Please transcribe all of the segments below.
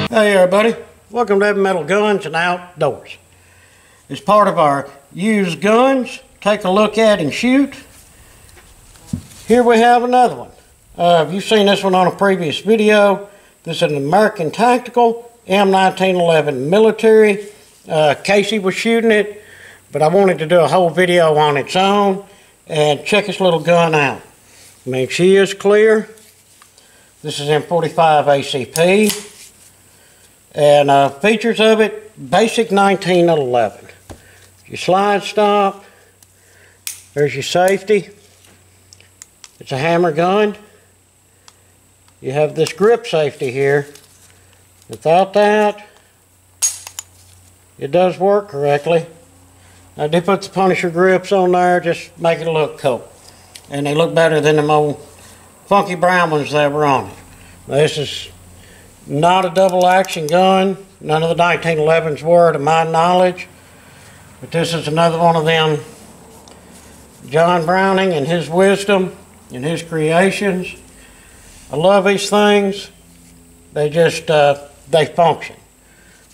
Hey everybody, welcome to Heavy Metal Guns and Outdoors. As part of our used guns, take a look at and shoot. Here we have another one. You've seen this one on a previous video. This is an American Tactical M1911 military. Casey was shooting it, but I wanted to do a whole video on its own and check this little gun out. I mean, she is clear. This is M45 ACP. And features of it, basic 1911. Your slide stop, there's your safety. It's a hammer gun. You have this grip safety here. Without that, it does work correctly. I did put the Punisher grips on there, just make it look cool. And they look better than them old funky brown ones that were on it. This is not a double action gun. None of the 1911s were to my knowledge. But this is another one of them John Browning and his wisdom and his creations. I love these things. They just, they function.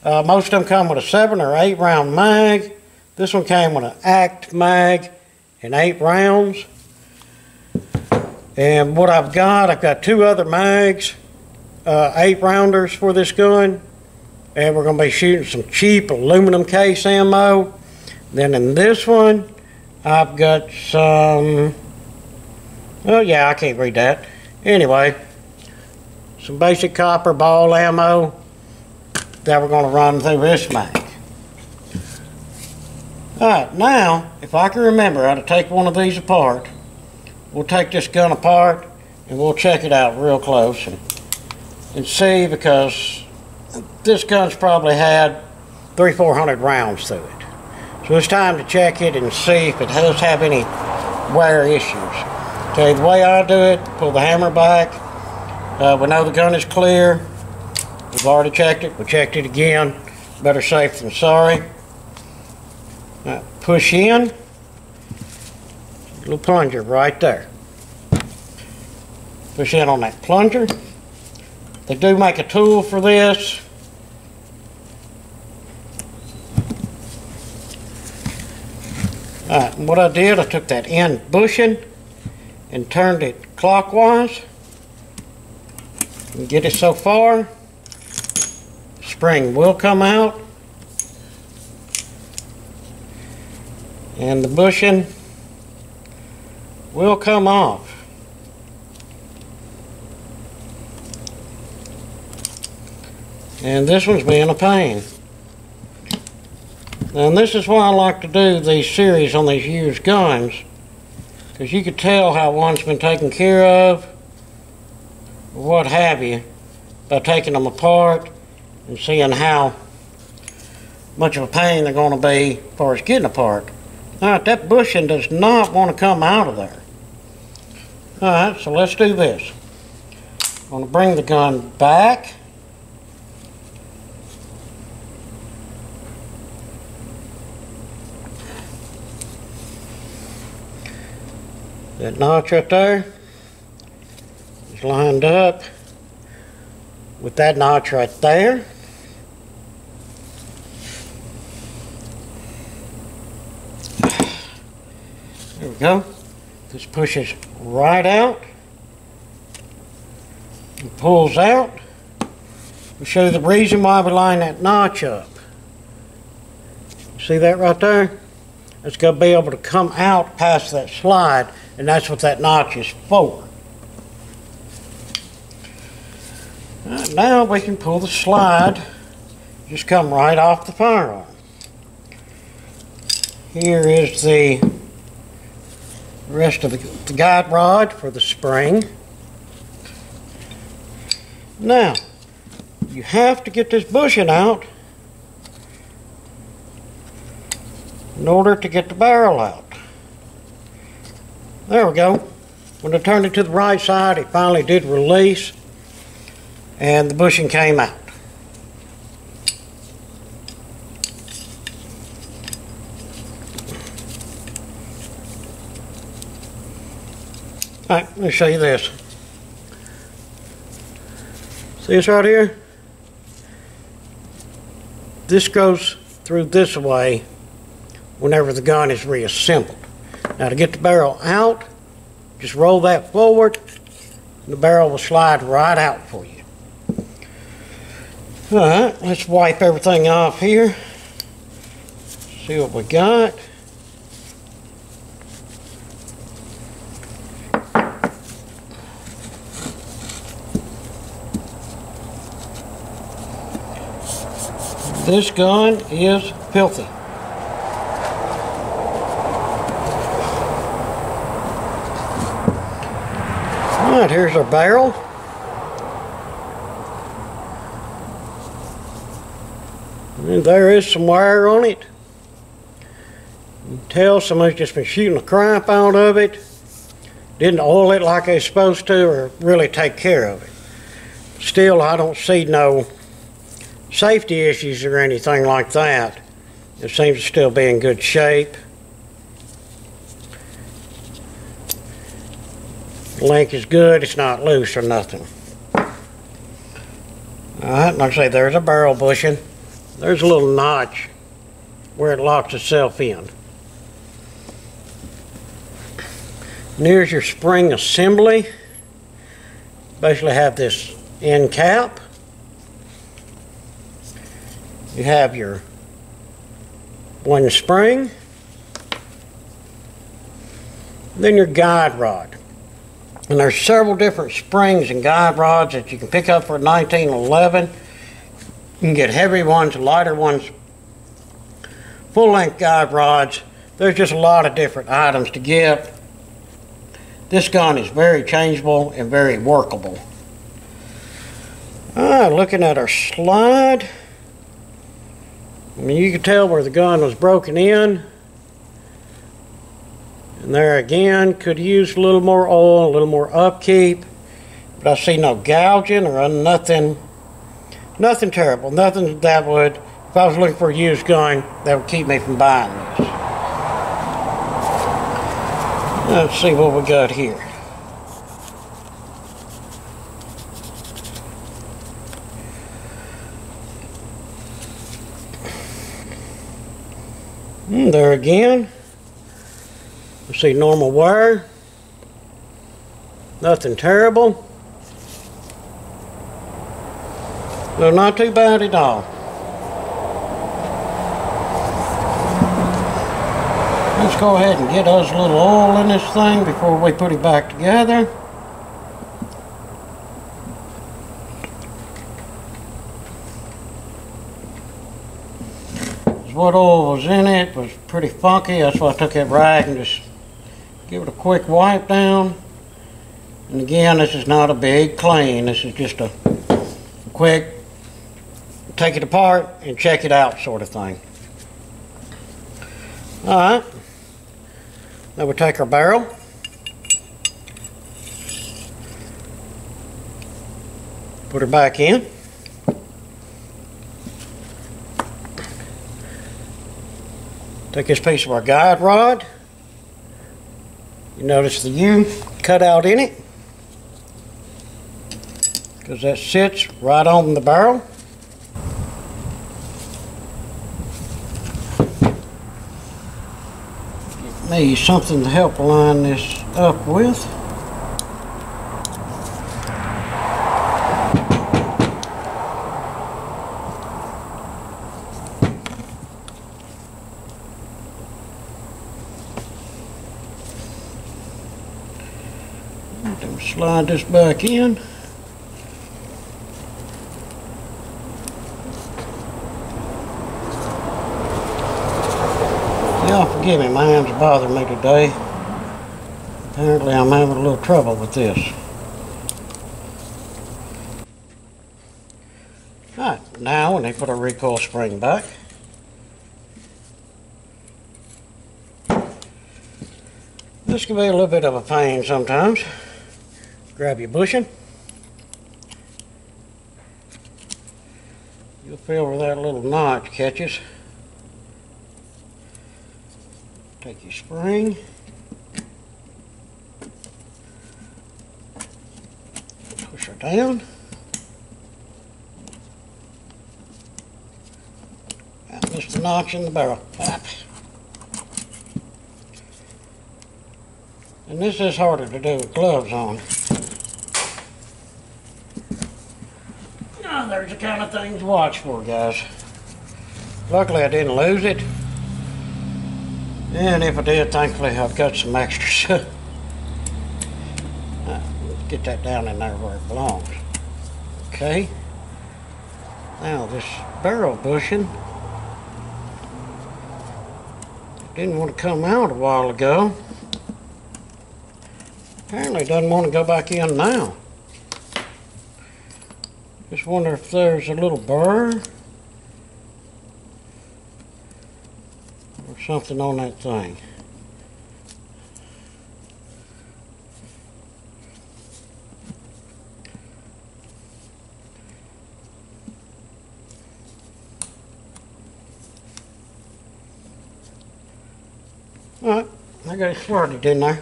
Most of them come with a 7 or 8 round mag. This one came with an ACT mag and 8 rounds. And what I've got 2 other mags. 8 rounders for this gun, and we're going to be shooting some cheap aluminum case ammo. Then in this one I've got some, oh yeah, I can't read that. Anyway, some basic copper ball ammo that we're going to run through this mag. Alright, now if I can remember how to take one of these apart, we'll take this gun apart and we'll check it out real close and see, because this gun's probably had 300-400 rounds through it. So it's time to check it and see if it does have any wear issues. Okay, the way I do it, pull the hammer back. We know the gun is clear. We've already checked it. We checked it again. Better safe than sorry. Now, push in. Little plunger right there. Push in on that plunger. They do make a tool for this. Alright, and what I did, I took that end bushing and turned it clockwise. And get it so far, spring will come out. And the bushing will come off. And this one's being a pain. And this is why I like to do these series on these used guns, because you could tell how one's been taken care of, or what have you, by taking them apart and seeing how much of a pain they're going to be as far as getting apart. Alright, that bushing does not want to come out of there. Alright, so let's do this. I'm going to bring the gun back. That notch right there is lined up with that notch right there. There we go. This pushes right out and pulls out. I'll show you the reason why we line that notch up. See that right there? It's going to be able to come out past that slide, and that's what that notch is for. Right, now we can pull the slide, just come right off the firearm. Here is the rest of the guide rod for the spring. Now, you have to get this bushing out in order to get the barrel out. There we go. When I turned it to the right side, it finally did release and the bushing came out. Alright, let me show you this. See this right here? this goes through this way whenever the gun is reassembled. Now to get the barrel out, just roll that forward, and the barrel will slide right out for you. Alright, let's wipe everything off here. See what we got. This gun is filthy. Alright, here's our barrel. And there is some wire on it. You can tell somebody's just been shooting the crap out of it. Didn't oil it like they're supposed to or really take care of it. Still, I don't see no safety issues or anything like that. It seems to still be in good shape. The link is good, it's not loose or nothing. Alright, like I say, there's a barrel bushing. There's a little notch where it locks itself in. And here's your spring assembly. Basically have this end cap. You have your one spring, then your guide rod. And there's several different springs and guide rods that you can pick up for 1911. You can get heavy ones, lighter ones, full-length guide rods. There's just a lot of different items to get. This gun is very changeable and very workable. Looking at our slide. I mean, you can tell where the gun was broken in. And there again, could use a little more oil, a little more upkeep. But I see no gouging or nothing terrible. Nothing that would, if I was looking for a used gun, that would keep me from buying this. Let's see what we got here. There again, we see normal wire, nothing terrible, so not too bad at all. Let's go ahead and get us a little oil in this thing before we put it back together. What oil was in it was pretty funky. That's why I took that rag and just give it a quick wipe down. And again, this is not a big clean. This is just a quick take it apart and check it out sort of thing. Alright. Now we take our barrel. Put her back in. Take this piece of our guide rod. You notice the U cut out in it, because that sits right on the barrel. Get me something to help line this up with. Then slide this back in. Y'all forgive me, my hands are bothering me today. Apparently I'm having a little trouble with this. Alright, now when they put our recoil spring back, this can be a little bit of a pain sometimes. Grab your bushing. You'll feel where that little notch catches. Take your spring. Push her down. Just a notch in the barrel. And this is harder to do with gloves on. Now there's the kind of thing to watch for, guys. Luckily I didn't lose it. And if I did, thankfully I've got some extras. Let's get that down in there where it belongs. Okay. Now this barrel bushing didn't want to come out a while ago. Apparently it doesn't want to go back in now. Just wonder if there's a little burr or something on that thing. Alright, I got it started, didn't I?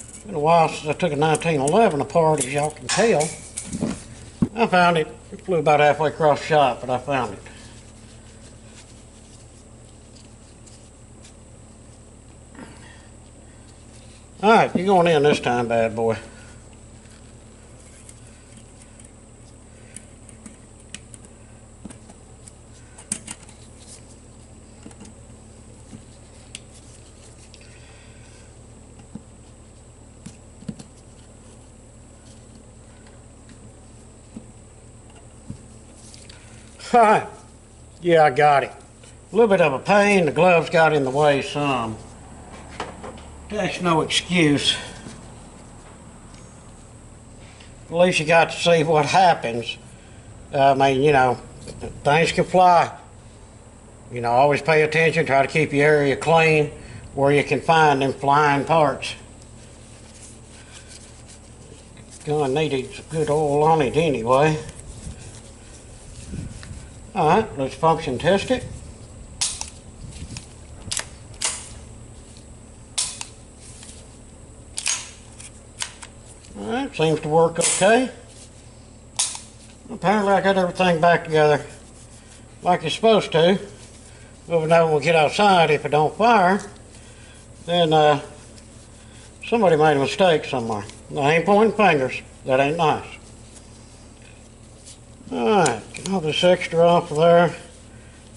It's been a while since I took a 1911 apart, as y'all can tell. I found it. It flew about halfway across the shop, but I found it. Alright, you're going in this time, bad boy. Alright, yeah, I got it. A little bit of a pain, the gloves got in the way some. That's no excuse. At least you got to see what happens. I mean, you know, things can fly. You know, always pay attention, try to keep your area clean where you can find them flying parts. Gun needed some good oil on it anyway. Alright, let's function test it. Alright, seems to work okay. Apparently I got everything back together like it's supposed to. But we know when we get outside, if it don't fire, then somebody made a mistake somewhere. I ain't pointing fingers. That ain't nice. Alright, get all this extra off of there.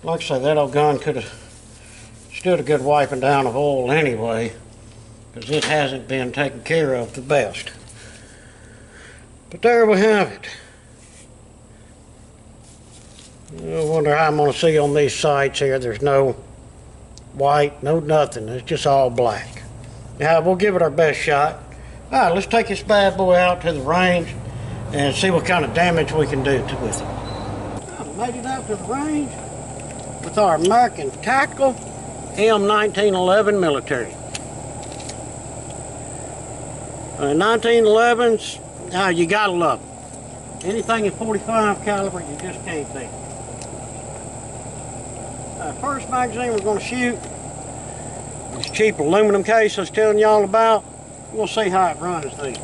Like I say, that old gun could have stood a good wiping down of oil anyway, because it hasn't been taken care of the best. But there we have it. I wonder how I'm going to see on these sights here. There's no white, no nothing. It's just all black. Now, we'll give it our best shot. Alright, let's take this bad boy out to the range and see what kind of damage we can do with it. I made it out to the range with our American Tactical M1911 military. 1911s, you gotta love them. Anything in .45 caliber, you just can't beat. First magazine we're going to shoot is cheap aluminum case I was telling y'all about. We'll see how it runs these.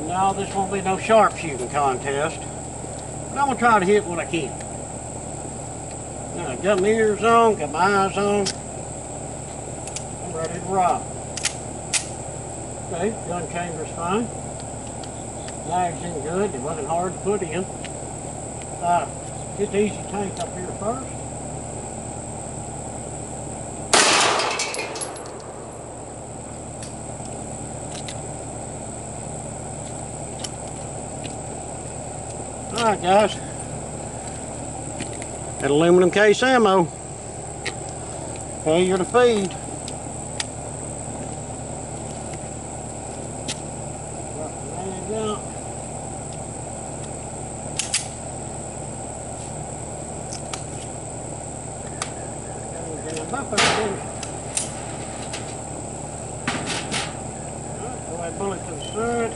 No, this won't be no sharpshooting contest, but I'm going to try to hit what I can. Now, I've got my ears on, got my eyes on. I'm ready to rock. Okay, gun chamber's fine. Magazine good, it wasn't hard to put in. Get the easy tank up here first. Alright guys, that aluminum case ammo, failure to feed. Throw that bullet to the side.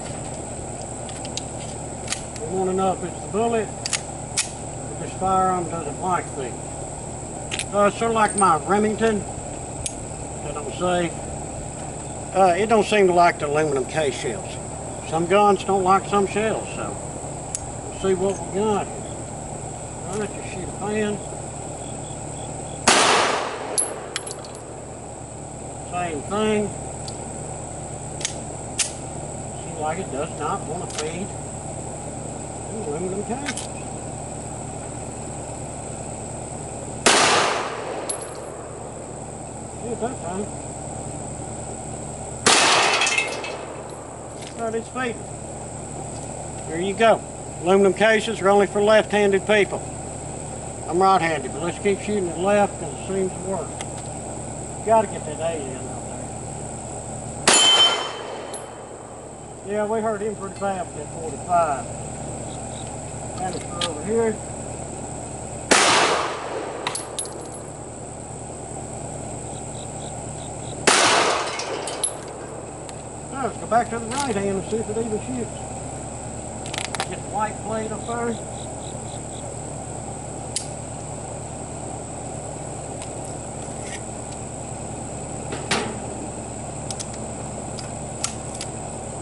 We want to know if it's the bullet, if this firearm doesn't like things. It's sort of like my Remington, that don't say. It don't seem to like the aluminum case shells. Some guns don't like some shells, so we'll see what we got here. Alright, just shoot a pan. Same thing. Seems like it does not want to feed aluminum cases. At that time. Right, it's feeding. There you go. Aluminum cases are only for left-handed people. I'm right-handed, but let's keep shooting it left because it seems to work. Got to get that alien out there. Yeah, we hurt him pretty bad with that 45. Canister over here. Now let's go back to the right hand and see if it even shoots. Get the white plate up there.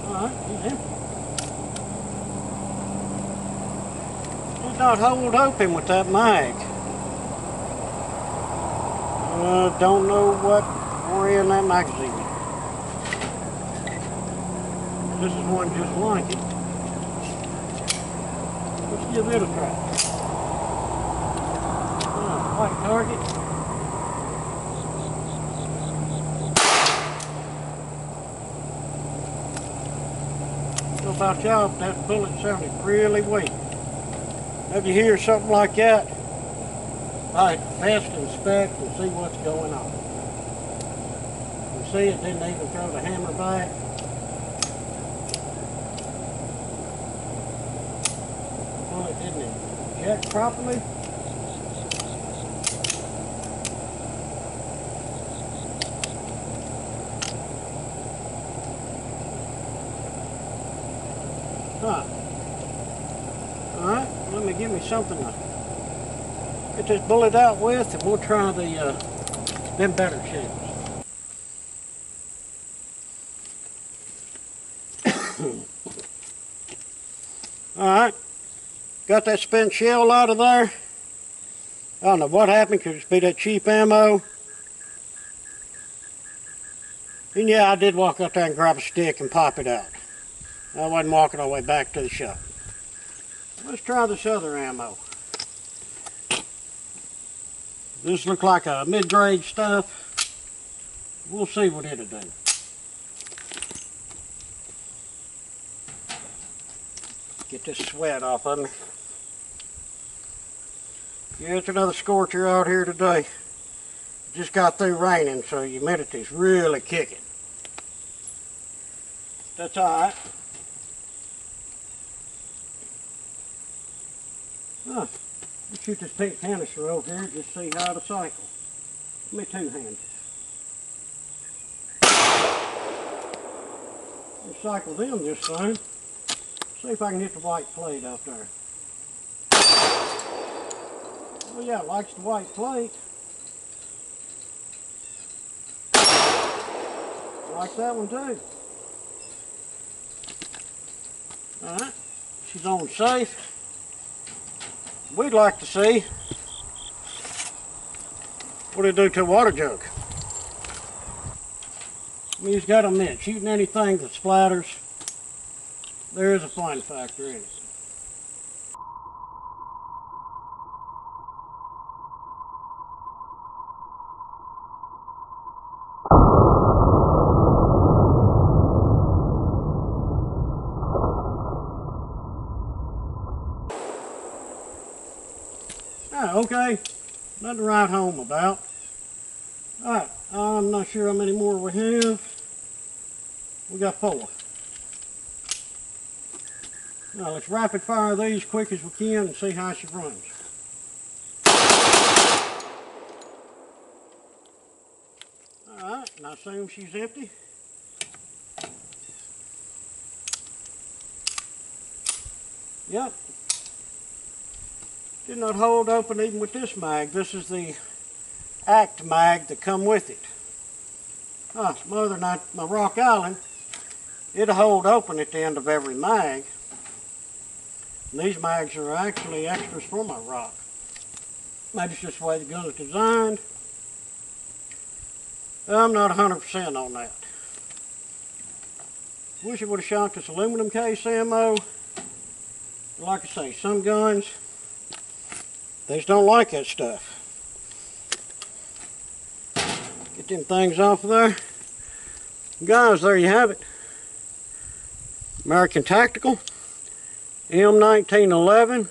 Alright, he's empty. Did not hold open with that mag. Don't know what we're in that magazine. This is one just like it. Let's give it a try. White target. I don't know about y'all, but that bullet sounded really weak. If you hear something like that, I best inspect and see what's going on. You see, it didn't even throw the hammer back. Well, it didn't eject properly. Alright, let me give me something to get this bullet out with, and we'll try the them better shells. Alright, got that spent shell out of there. I don't know what happened, could it be that cheap ammo? And yeah, I did walk up there and grab a stick and pop it out. I wasn't walking all the way back to the shop. Let's try this other ammo. This looks like a mid-grade stuff. We'll see what it'll do. Get this sweat off of me. Yeah, it's another scorcher out here today. Just got through raining, so humidity's really kicking. That's alright. Let's shoot this pink canister over here, just see how it'll cycle. Let me two-hand it. We'll cycle them just fine. See if I can hit the white plate out there. Oh yeah, it likes the white plate. Like that one too. Alright, she's on safe. We'd like to see what it do to a water jug. I mean, you've got to admit, shooting anything that splatters, there is a fun factor in it. Okay, nothing to write home about. Alright, I'm not sure how many more we have. We got 4. Now let's rapid fire these quick as we can and see how she runs. Alright, and I assume she's empty. Yep. Did not hold open even with this mag. This is the ACT mag that come with it. Some other than my Rock Island, it'll hold open at the end of every mag. And these mags are actually extras for my rock. Maybe it's just the way the gun is designed. I'm not 100% on that. Wish it would have shot this aluminum case ammo. Like I say, some guns, they just don't like that stuff. Get them things off of there. Guys, there you have it. American Tactical M1911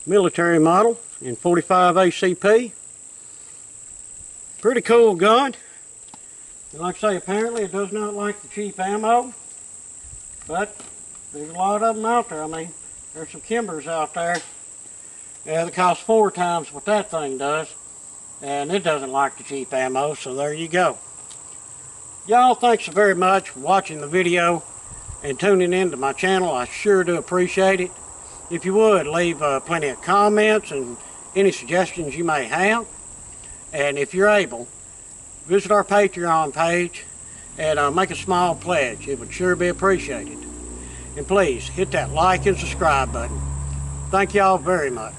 military model in 45 ACP. Pretty cool gun. And like I say, apparently it does not like the cheap ammo, but there's a lot of them out there. I mean, there's some Kimbers out there that cost 4 times what that thing does, and it doesn't like the cheap ammo, so there you go. Y'all, thanks so very much for watching the video and tuning into my channel. I sure do appreciate it. If you would, leave plenty of comments and any suggestions you may have. And if you're able, visit our Patreon page and make a small pledge. It would sure be appreciated. And please, hit that like and subscribe button. Thank y'all very much.